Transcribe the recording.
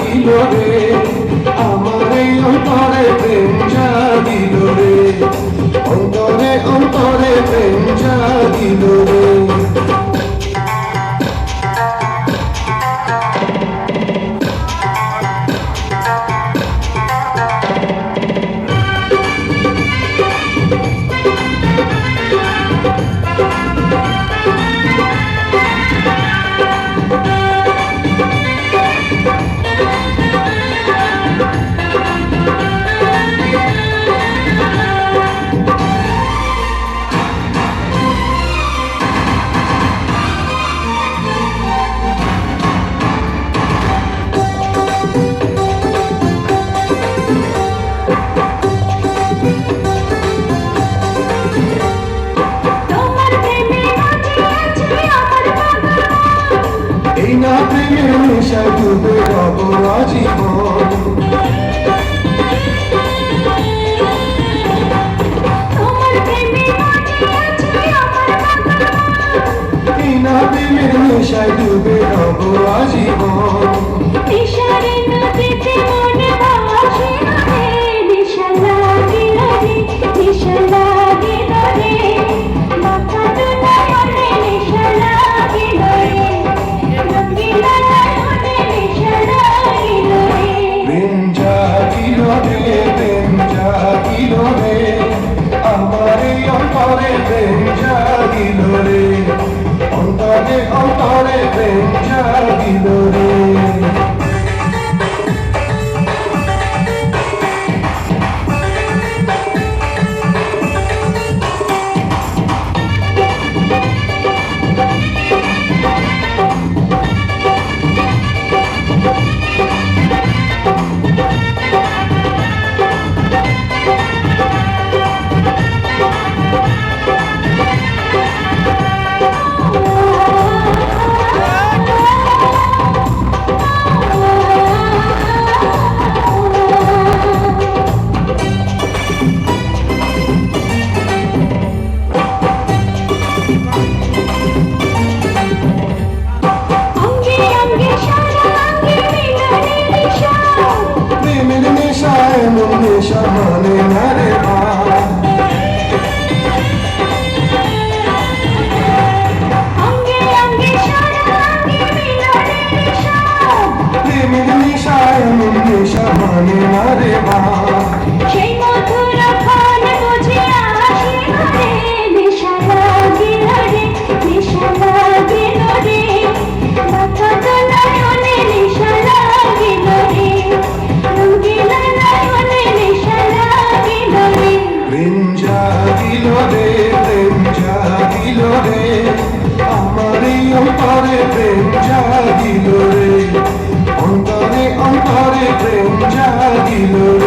জাগিল রে, আমার এই অন্তরে প্রেম জাগিল রে, অন্তরে অন্তরে প্রেম জাগিল রে। এই না প্রেমের নেশায় ডুবে রব আজীবন, এই না প্রেমের নেশায় ডুবে রব আজীবন। অন্তরে অন্তরে প্রেম জাগিল রে। নেশা মানে না রে প্রেমের নেশায় এমন নেশা মানে না রে বা, সেই মধুর ক্ষণ বুঝে আসি রে, নেশা লাগিল রে, নেশা লাগিল রে, মাথা তোলায় অনে নেশা লাগিল রে, রঙিন নয়নে নেশা লাগিল রে। প্রেম জাগিল রে, প্রেম জাগিল রে, আমার এই অন্তরে প্রেম জাগিল রে, অন্তরে অন্তরে প্রেম জাগিল রে।